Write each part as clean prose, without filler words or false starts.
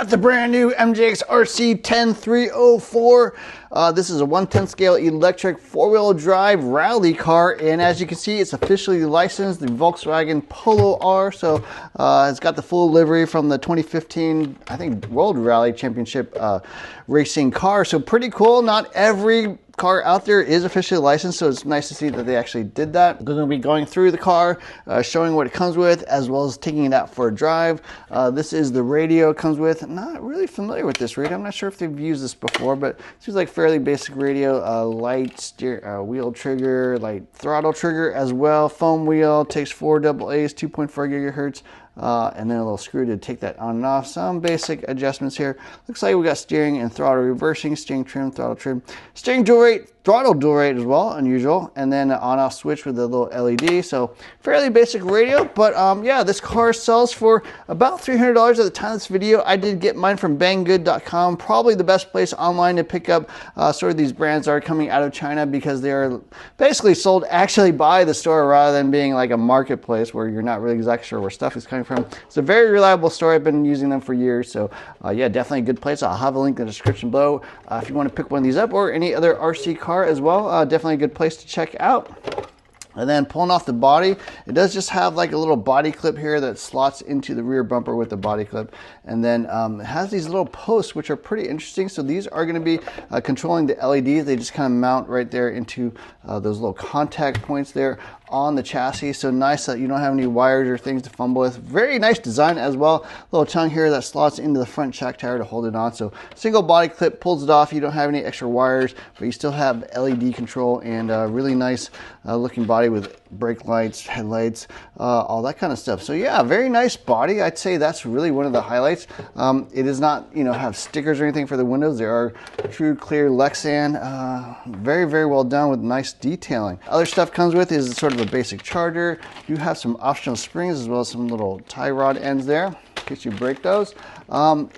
Got the brand new MJX RC 10304. This is a 1/10 scale electric four-wheel drive rally car, and as you can see, it's officially licensed, the Volkswagen Polo R. So it's got the full livery from the 2015, I think, World Rally Championship racing car. So pretty cool. Not every car out there is officially licensed, so it's nice to see that they actually did that. We're going to be going through the car, showing what it comes with, as well as taking it out for a drive. This is the radio it comes with. I'm not really familiar with this radio. I'm not sure if they've used this before, but it seems like fairly basic radio. Light steer, wheel trigger, light throttle trigger as well. Foam wheel, takes 4 AA's, 2.4 gigahertz. And then a little screw to take that on and off. Some basic adjustments here. Looks like we got steering and throttle reversing, steering trim, throttle trim, steering dual rate, throttle dual rate as well, unusual, and then an on-off switch with a little LED. So fairly basic radio, but yeah, this car sells for about $300 at the time of this video. I did get mine from banggood.com, probably the best place online to pick up sort of these brands are coming out of China, because they are basically sold actually by the store rather than being like a marketplace where you're not really exactly sure where stuff is coming from. It's a very reliable store. I've been using them for years, so yeah, definitely a good place. I'll have a link in the description below if you want to pick one of these up, or any other RC car as well. Definitely a good place to check out. And then pulling off the body, it does just have like a little body clip here that slots into the rear bumper with the body clip. And then it has these little posts, which are pretty interesting. So these are going to be controlling the LEDs. They just kind of mount right there into those little contact points there on the chassis. So nice that you don't have any wires or things to fumble with. Very nice design as well. Little tongue here that slots into the front check tire to hold it on. So single body clip pulls it off. You don't have any extra wires, but you still have LED control, and really nice looking body with brake lights, headlights, all that kind of stuff. So yeah, very nice body. I'd say that's really one of the highlights. It does not, have stickers or anything for the windows. There are true clear Lexan. Very, very well done with nice detailing. Other stuff comes with is sort of a basic charger. You have some optional springs as well as some little tie rod ends there in case you break those.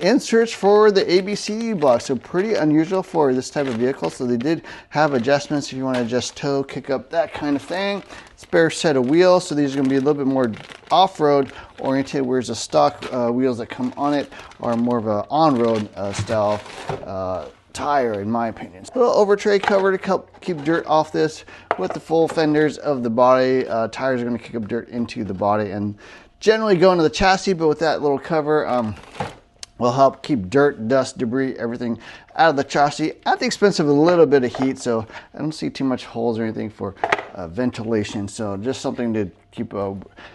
Inserts for the ABCD block, so pretty unusual for this type of vehicle. So they did have adjustments if you want to adjust tow, kick up, that kind of thing. Spare set of wheels, so these are going to be a little bit more off-road oriented, whereas the stock wheels that come on it are more of an on-road style tire, in my opinion. A little over tray cover to help keep dirt off this. With the full fenders of the body, tires are going to kick up dirt into the body and generally go into the chassis, but with that little cover will help keep dirt, dust, debris, everything out of the chassis at the expense of a little bit of heat. So I don't see too much holes or anything for ventilation. So just something to keep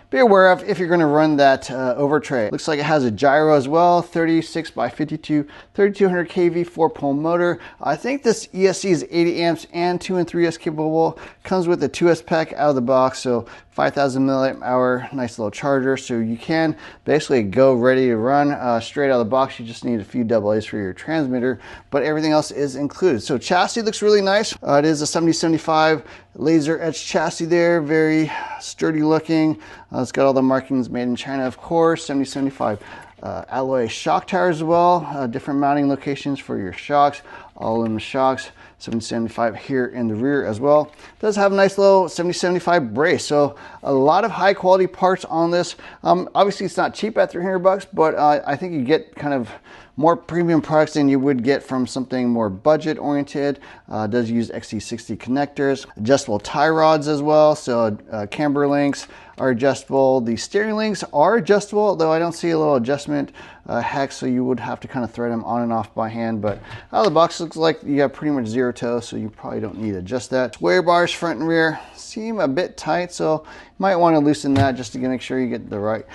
be aware of if you're going to run that over tray. Looks like it has a gyro as well, 36 by 52, 3200 kV 4-pole motor. I think this ESC is 80 amps and 2 and 3S capable. Comes with a 2S pack out of the box, so 5,000 milliamp hour, nice little charger. So you can basically go ready to run straight out of the box. You just need a few AA's for your transmitter, but everything else is included. So chassis looks really nice. It is a 7075 laser etched chassis there, very sturdy looking. It's got all the markings made in China, of course. 7075 alloy shock tires as well. Different mounting locations for your shocks, all aluminum shocks. 7075 here in the rear as well. It does have a nice little 7075 brace, so a lot of high quality parts on this. Obviously it's not cheap at $300, but I think you get kind of more premium products than you would get from something more budget oriented. Does use XT60 connectors, adjustable tie rods as well, so camber links are adjustable. The steering links are adjustable, though I don't see a little adjustment hex, so you would have to kind of thread them on and off by hand. But out of the box, looks like you have pretty much zero toe, so you probably don't need to adjust that. Sway bars front and rear seem a bit tight, so you might want to loosen that just to make sure you get the right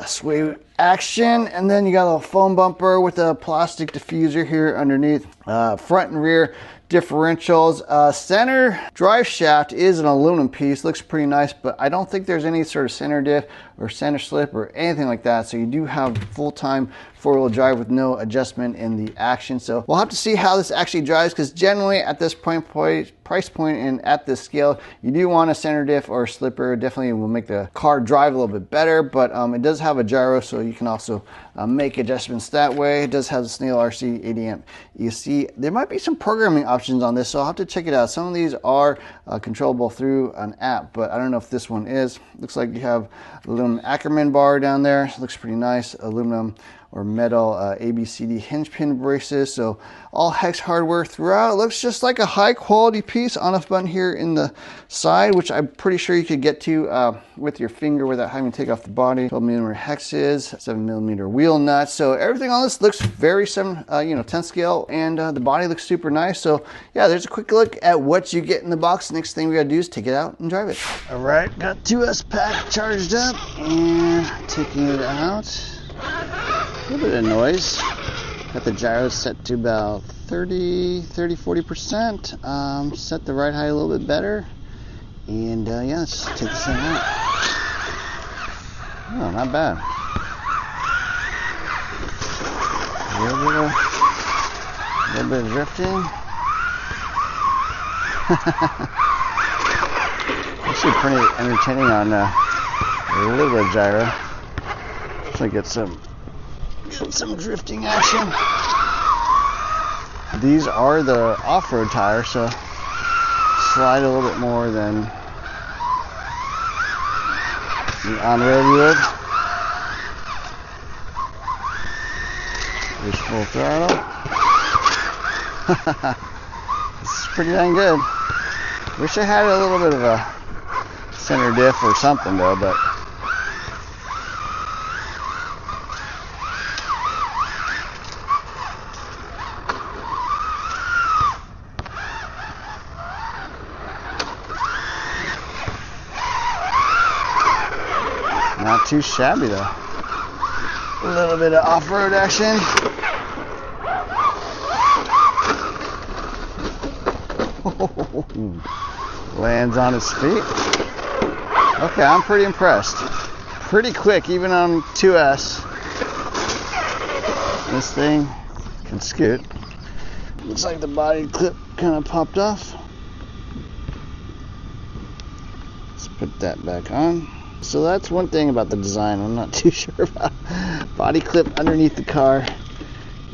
sway action. And then you got a little foam bumper with a plastic diffuser here underneath. Front and rear differentials. Center drive shaft is an aluminum piece, looks pretty nice, but I don't think there's any sort of center diff or center slip or anything like that. So you do have full-time four-wheel drive with no adjustment in the action. So we'll have to see how this actually drives, because generally at this price point and at this scale, you do want a center diff or a slipper. Definitely will make the car drive a little bit better, but it does have a gyro, so you can also make adjustments that way. It does have the Snail RC 80 amp ESC. There might be some programming options on this, so I'll have to check it out. Some of these are controllable through an app, but I don't know if this one is. Looks like you have aluminum Ackerman bar down there. Looks pretty nice. Aluminum or metal ABCD hinge pin braces. So all hex hardware throughout. It looks just like a high quality piece. On off button here in the side, which I'm pretty sure you could get to with your finger without having to take off the body. 12mm hexes, 7mm wheel nuts. So everything on this looks very 10 scale, and the body looks super nice. So yeah, there's a quick look at what you get in the box. Next thing we gotta do is take it out and drive it. All right, got 2S pack charged up and taking it out. A little bit of noise. Got the gyro set to about 40%. Set the ride height a little bit better. And yeah, let's take this thing out. Oh, not bad. A little bit of drifting. Actually pretty entertaining on a little bit of gyro. So get some drifting action. These are the off-road tires, so slide a little bit more than the on-road would. Push full throttle. This is pretty dang good. Wish I had a little bit of a center diff or something though, but not too shabby though. A little bit of off-road action. Lands on his feet. Okay, I'm pretty impressed. Pretty quick, even on 2S. This thing can scoot. Looks like the body clip kind of popped off. Let's put that back on. So that's one thing about the design I'm not too sure about. Body clip underneath the car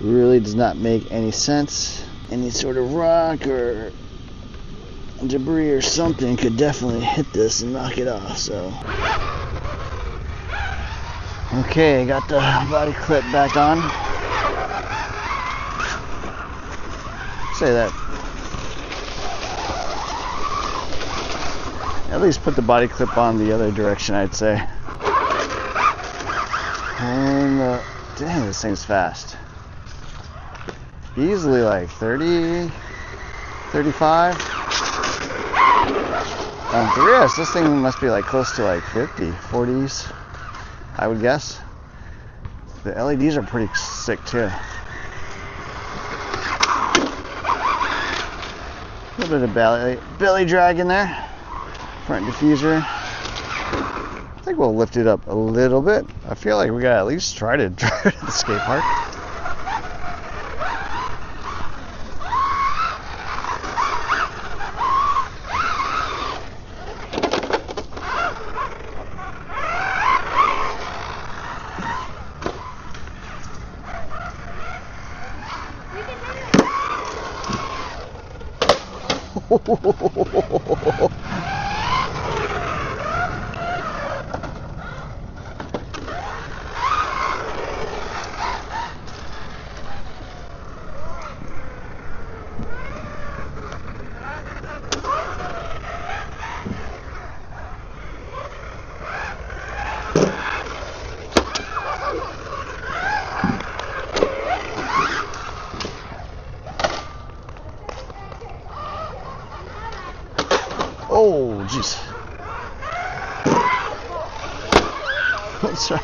really does not make any sense. Any sort of rock or debris or something could definitely hit this and knock it off. So okay, got the body clip back on. Say that. At least put the body clip on the other direction, I'd say. And dang, this thing's fast. Easily like 30, 35. 3S, this thing must be like close to like 50, 40s, I would guess. The LEDs are pretty sick too. A little bit of belly drag in there. Front diffuser. I think we'll lift it up a little bit. I feel like we gotta at least try to drive it at the skate park. Oh, jeez. Sorry.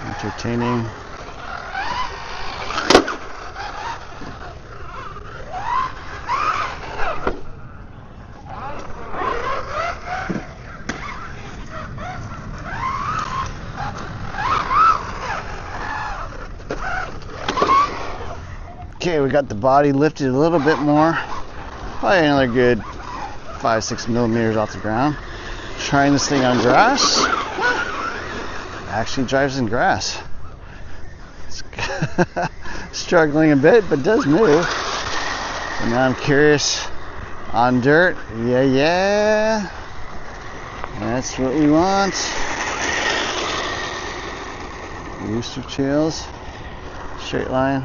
Entertaining. Okay, we got the body lifted a little bit more, probably another good 5-6 millimeters off the ground. Trying this thing on grass. Actually drives in grass. Struggling a bit, but does move. And now I'm curious on dirt. Yeah. That's what we want. Rooster tails. Straight line.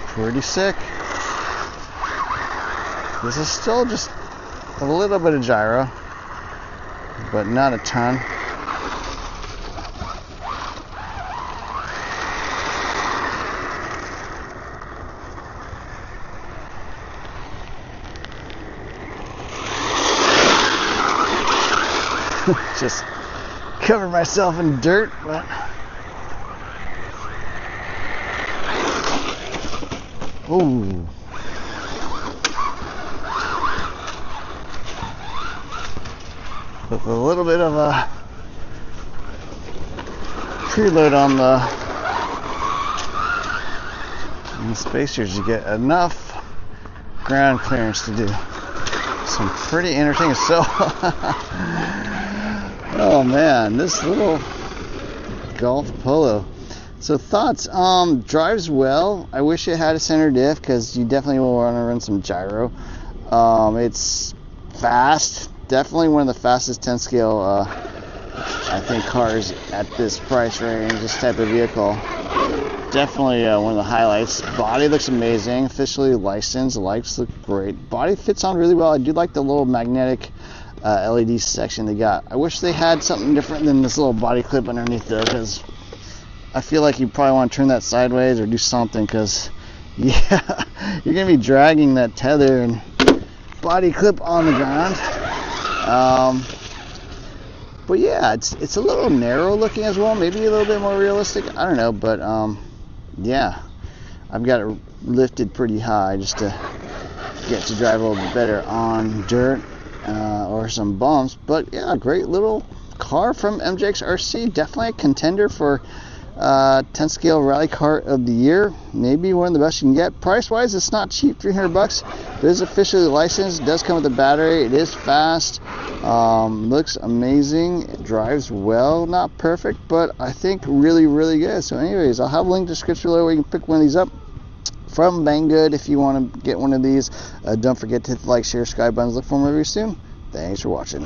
Pretty sick. This is still just a little bit of gyro, but not a ton. Just cover myself in dirt, but ooh. With a little bit of a preload on the spacers, you get enough ground clearance to do some pretty entertaining. So, oh man, this little Golf Polo. So thoughts, drives well. I wish it had a center diff because you definitely will want to run some gyro. It's fast, definitely one of the fastest 10 scale, I think, cars at this price range, this type of vehicle. Definitely one of the highlights. Body looks amazing, officially licensed, lights look great. Body fits on really well. I do like the little magnetic LED section they got. I wish they had something different than this little body clip underneath though, because I feel like you probably want to turn that sideways or do something, because yeah, you're gonna be dragging that tether and body clip on the ground. But yeah, it's a little narrow looking as well, maybe a little bit more realistic, I don't know, but yeah, I've got it lifted pretty high just to get to drive a little bit better on dirt or some bumps. But yeah, great little car from MJX RC, definitely a contender for 10 scale rally car of the year, maybe one of the best you can get. Price wise, it's not cheap, $300. It is officially licensed, it does come with a battery, it is fast, looks amazing, it drives well, not perfect, but I think really good. So anyways, I'll have a link in the description below where you can pick one of these up from Banggood if you want to get one of these. Don't forget to hit the like, share, subscribe buttons. Look for more reviews soon. Thanks for watching.